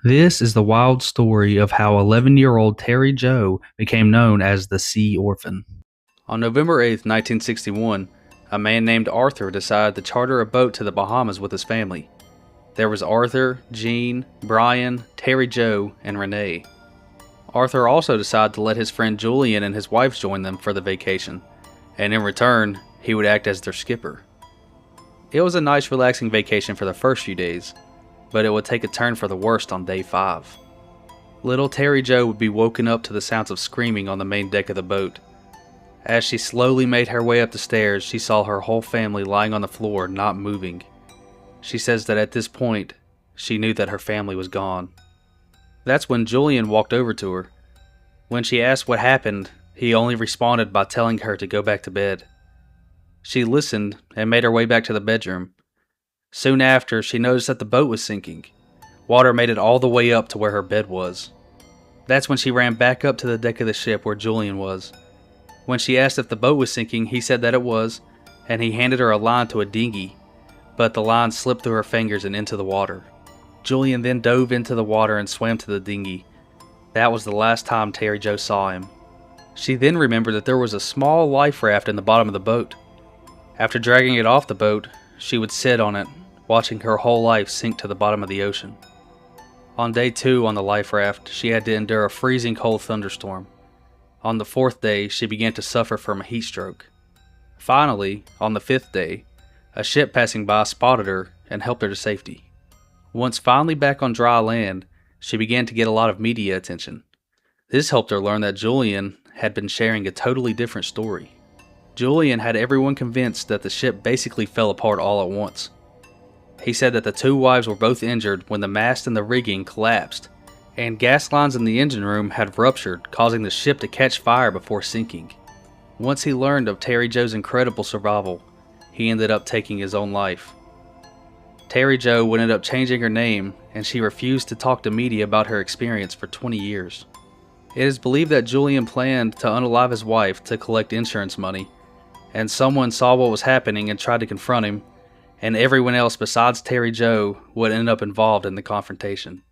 This is the wild story of how 11-year-old Terry Joe became known as the Sea Orphan. On November 8th, 1961, a man named Arthur decided to charter a boat to the Bahamas with his family. There was Arthur, Jean, Brian, Terry Joe, and Renee. Arthur also decided to let his friend Julian and his wife join them for the vacation, and in return, he would act as their skipper. It was a nice, relaxing vacation for the first few days, but it would take a turn for the worst on day 5. Little Terry Joe would be woken up to the sounds of screaming on the main deck of the boat. As she slowly made her way up the stairs, she saw her whole family lying on the floor, not moving. She says that at this point, she knew that her family was gone. That's when Julian walked over to her. When she asked what happened, he only responded by telling her to go back to bed. She listened and made her way back to the bedroom. Soon after, she noticed that the boat was sinking. Water made it all the way up to where her bed was. That's when she ran back up to the deck of the ship where Julian was. When she asked if the boat was sinking, he said that it was, and he handed her a line to a dinghy, but the line slipped through her fingers and into the water. Julian then dove into the water and swam to the dinghy. That was the last time Terry Joe saw him. She then remembered that there was a small life raft in the bottom of the boat. After dragging it off the boat, she would sit on it, watching her whole life sink to the bottom of the ocean. On day 2 on the life raft, she had to endure a freezing cold thunderstorm. On the 4th day, she began to suffer from a heat stroke. Finally, on the 5th day, a ship passing by spotted her and helped her to safety. Once finally back on dry land, she began to get a lot of media attention. This helped her learn that Julian had been sharing a totally different story. Julian had everyone convinced that the ship basically fell apart all at once. He said that the 2 wives were both injured when the mast and the rigging collapsed, and gas lines in the engine room had ruptured, causing the ship to catch fire before sinking. Once he learned of Terry Joe's incredible survival, he ended up taking his own life. Terry Joe would end up changing her name, and she refused to talk to media about her experience for 20 years. It is believed that Julian planned to unalive his wife to collect insurance money, and someone saw what was happening and tried to confront him, and everyone else besides Terry Joe would end up involved in the confrontation.